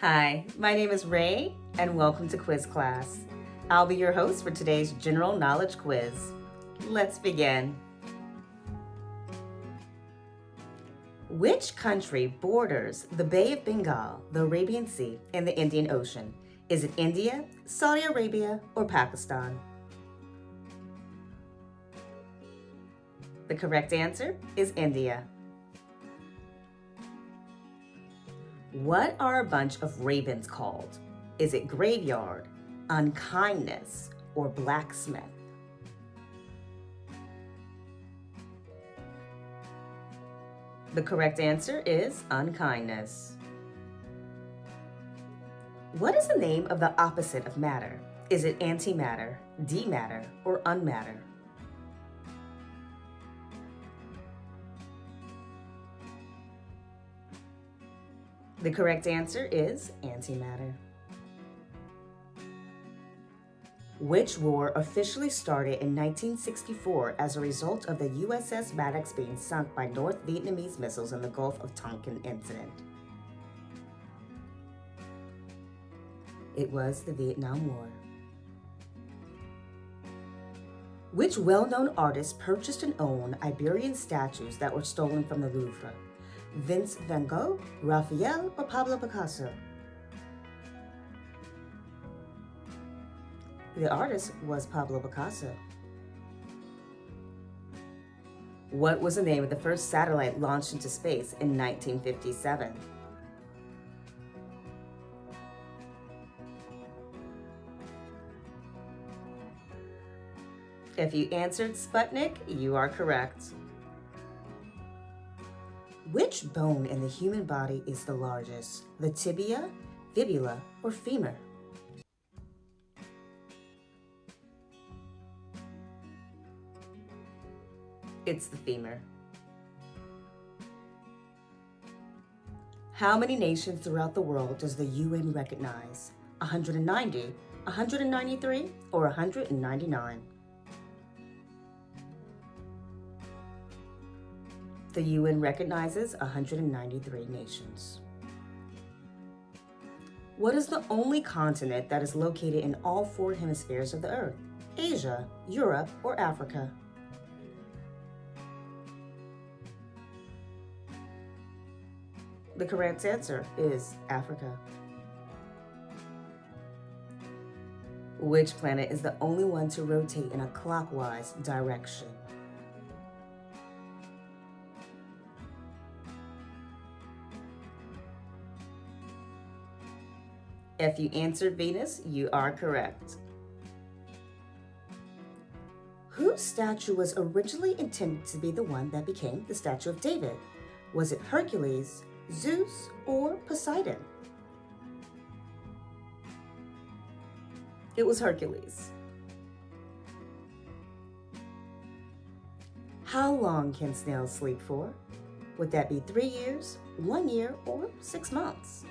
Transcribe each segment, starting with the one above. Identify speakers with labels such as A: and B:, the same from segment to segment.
A: Hi, my name is Ray, and welcome to Quiz Class. I'll be your host for today's general knowledge quiz. Let's begin. Which country borders the Bay of Bengal, the Arabian Sea, and the Indian Ocean? Is it India, Saudi Arabia, or Pakistan? The correct answer is India. What are a bunch of ravens called? Is it graveyard, unkindness, or blacksmith? The correct answer is unkindness. What is the name of the opposite of matter? Is it antimatter, dematter, or unmatter? The correct answer is antimatter. Which war officially started in 1964 as a result of the USS Maddox being sunk by North Vietnamese missiles in the Gulf of Tonkin incident? It was the Vietnam War. Which well-known artist purchased and owned Iberian statues that were stolen from the Louvre? Vincent van Gogh, Raphael, or Pablo Picasso? The artist was Pablo Picasso. What was the name of the first satellite launched into space in 1957? If you answered Sputnik, you are correct. Which bone in the human body is the largest? The tibia, fibula, or femur? It's the femur. How many nations throughout the world does the UN recognize? 190, 193, or 199? The UN recognizes 193 nations. What is the only continent that is located in all four hemispheres of the Earth? Asia, Europe, or Africa? The correct answer is Africa. Which planet is the only one to rotate in a clockwise direction? If you answered Venus, you are correct. Whose statue was originally intended to be the one that became the Statue of David? Was it Hercules, Zeus, or Poseidon? It was Hercules. How long can snails sleep for? Would that be 3 years, 1 year, or 6 months?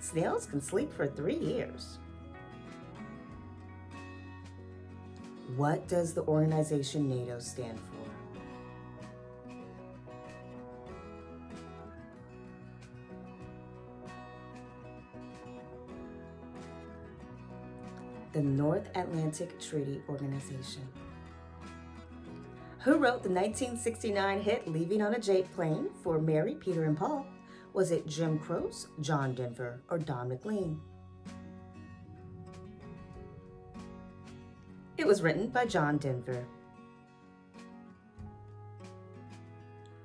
A: Snails can sleep for 3 years. What does the organization NATO stand for? The North Atlantic Treaty Organization. Who wrote the 1969 hit Leaving on a Jet Plane for Mary, Peter, and Paul? Was it Jim Croce, John Denver, or Don McLean? It was written by John Denver.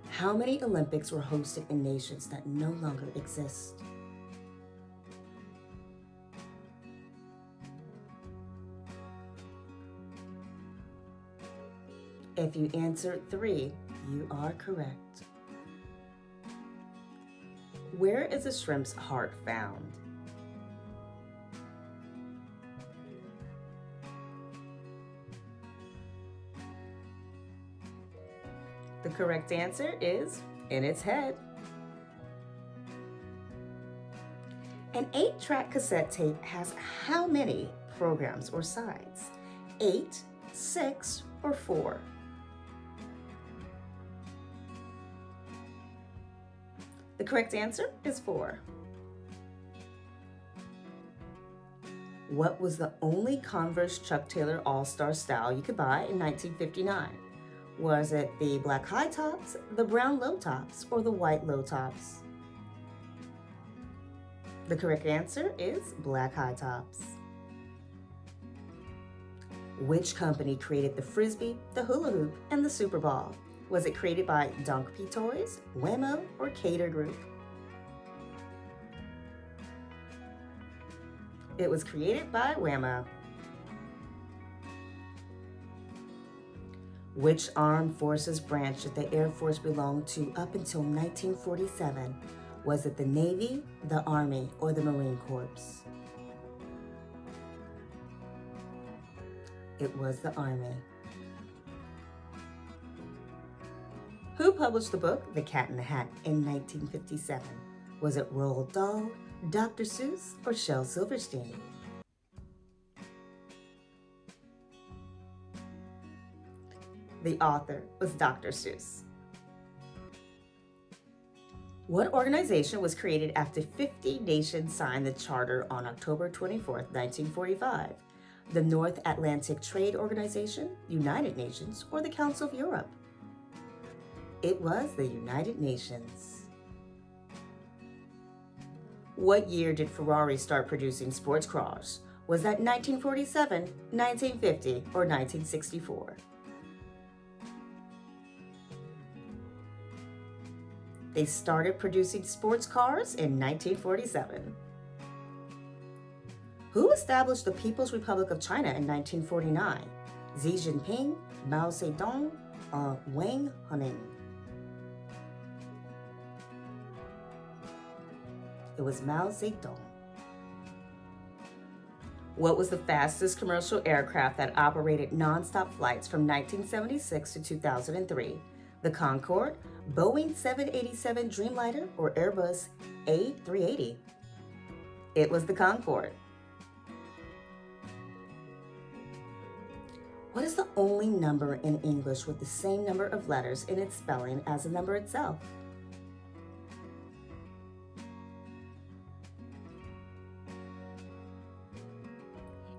A: How many Olympics were hosted in nations that no longer exist? If you answered 3, you are correct. Where is a shrimp's heart found? The correct answer is in its head. An 8-track cassette tape has how many programs or sides? 8, 6, or 4? The correct answer is 4. What was the only Converse Chuck Taylor All-Star style you could buy in 1959? Was it the black high tops, the brown low tops, or the white low tops? The correct answer is black high tops. Which company created the Frisbee, the hula hoop, and the Super Ball? Was it created by Donkey Toys, Wham-O, or Cater Group? It was created by Wham-O. Which armed forces branch did the Air Force belong to up until 1947? Was it the Navy, the Army, or the Marine Corps? It was the Army. Who published the book The Cat in the Hat in 1957? Was it Roald Dahl, Dr. Seuss, or Shel Silverstein? The author was Dr. Seuss. What organization was created after 50 nations signed the Charter on October 24, 1945? The North Atlantic Trade Organization, United Nations, or the Council of Europe? It was the United Nations. What year did Ferrari start producing sports cars? Was that 1947, 1950, or 1964? They started producing sports cars in 1947. Who established the People's Republic of China in 1949? Xi Jinping, Mao Zedong, or Wang Huning? It was Mao Zedong. What was the fastest commercial aircraft that operated nonstop flights from 1976 to 2003? The Concorde, Boeing 787 Dreamliner, or Airbus A380? It was the Concorde. What is the only number in English with the same number of letters in its spelling as the number itself?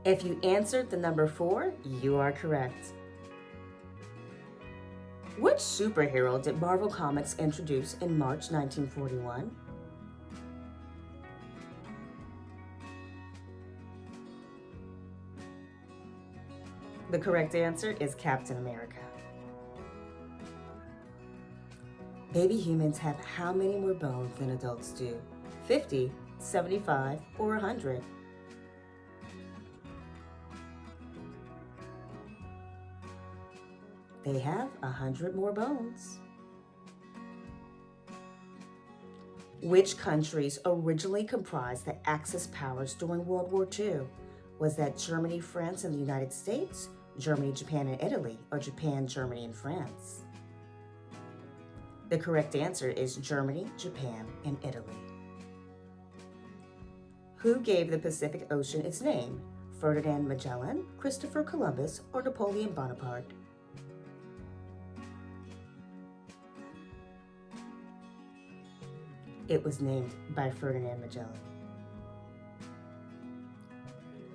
A: If you answered the number 4, you are correct. Which superhero did Marvel Comics introduce in March 1941? The correct answer is Captain America. Baby humans have how many more bones than adults do? 50, 75, or 100? They have 100 more bones. Which countries originally comprised the Axis powers during World War II? Was that Germany, France, and the United States, Germany, Japan, and Italy, or Japan, Germany, and France? The correct answer is Germany, Japan, and Italy. Who gave the Pacific Ocean its name? Ferdinand Magellan, Christopher Columbus, or Napoleon Bonaparte? It was named by Ferdinand Magellan.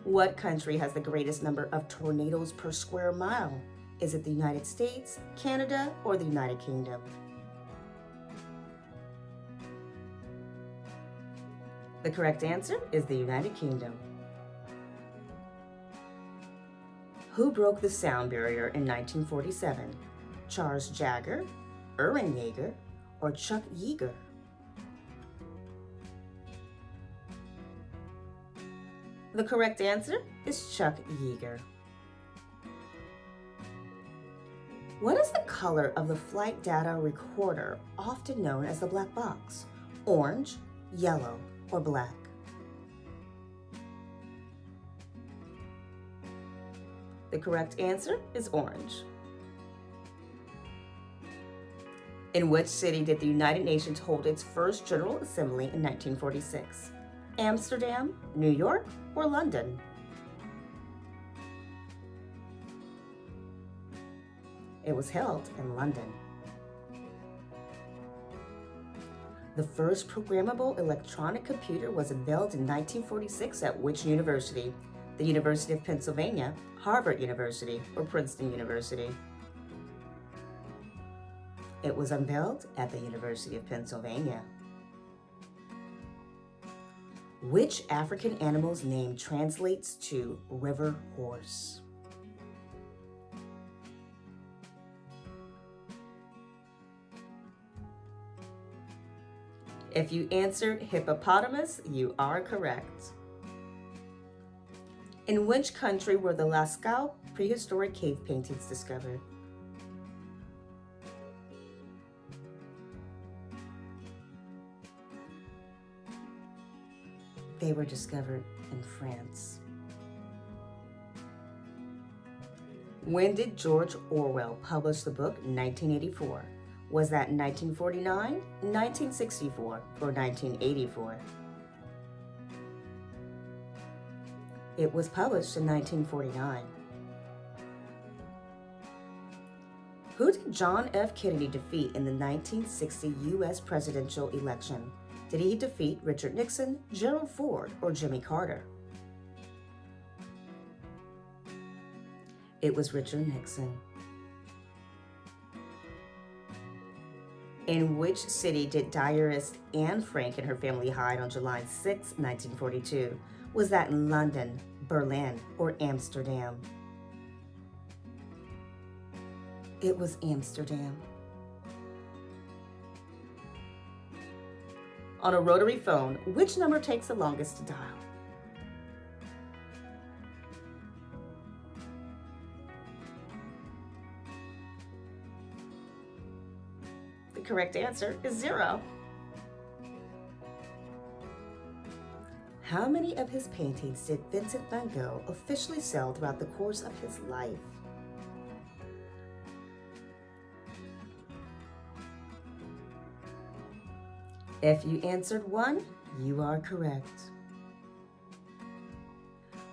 A: What country has the greatest number of tornadoes per square mile? Is it the United States, Canada, or the United Kingdom? The correct answer is the United Kingdom. Who broke the sound barrier in 1947? Charles Jagger, Erwin Yeager, or Chuck Yeager? The correct answer is Chuck Yeager. What is the color of the flight data recorder, often known as the black box? Orange, yellow, or black? The correct answer is orange. In which city did the United Nations hold its first General Assembly in 1946? Amsterdam, New York, or London? It was held in London. The first programmable electronic computer was unveiled in 1946 at which university? The University of Pennsylvania, Harvard University, or Princeton University? It was unveiled at the University of Pennsylvania. Which African animal's name translates to river horse? If you answered hippopotamus, you are correct. In which country were the Lascaux prehistoric cave paintings discovered? They were discovered in France. When did George Orwell publish the book 1984? Was that 1949, 1964, or 1984? It was published in 1949. Who did John F. Kennedy defeat in the 1960 U.S. presidential election? Did he defeat Richard Nixon, Gerald Ford, or Jimmy Carter? It was Richard Nixon. In which city did diarist Anne Frank and her family hide on July 6, 1942? Was that in London, Berlin, or Amsterdam? It was Amsterdam. On a rotary phone, which number takes the longest to dial? The correct answer is 0. How many of his paintings did Vincent van Gogh officially sell throughout the course of his life? If you answered 1, you are correct.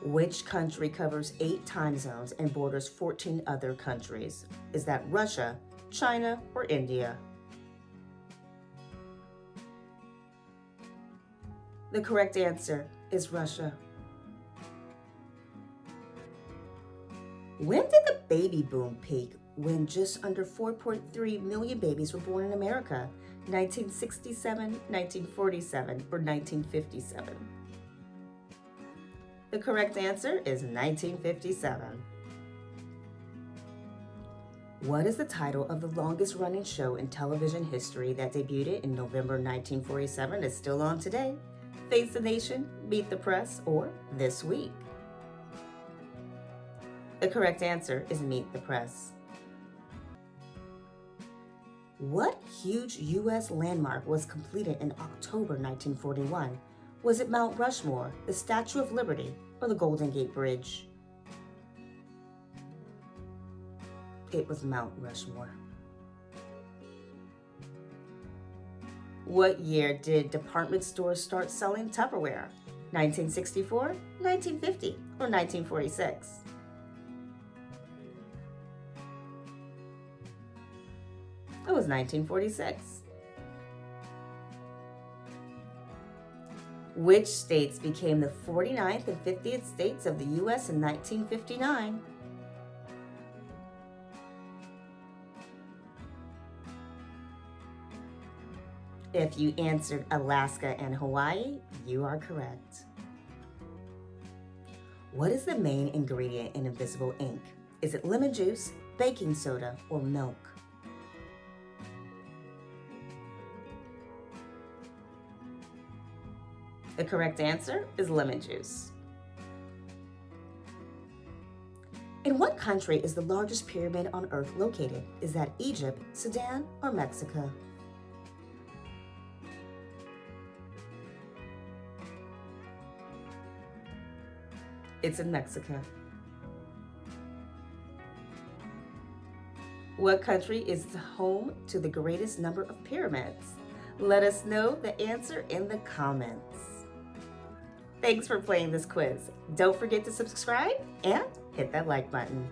A: Which country covers 8 time zones and borders 14 other countries? Is that Russia, China, or India? The correct answer is Russia. When did the baby boom peak when just under 4.3 million babies were born in America? 1967, 1947, or 1957? The correct answer is 1957. What is the title of the longest running show in television history that debuted in November 1947 and is still on today? Face the Nation, Meet the Press, or This Week? The correct answer is Meet the Press. What huge U.S. landmark was completed in October 1941? Was it Mount Rushmore, the Statue of Liberty, or the Golden Gate Bridge? It was Mount Rushmore. What year did department stores start selling Tupperware? 1964, 1950, or 1946? It was 1946. Which states became the 49th and 50th states of the U.S. in 1959? If you answered Alaska and Hawaii, you are correct. What is the main ingredient in invisible ink? Is it lemon juice, baking soda, or milk? The correct answer is lemon juice. In what country is the largest pyramid on Earth located? Is that Egypt, Sudan, or Mexico? It's in Mexico. What country is the home to the greatest number of pyramids? Let us know the answer in the comments. Thanks for playing this quiz. Don't forget to subscribe and hit that like button.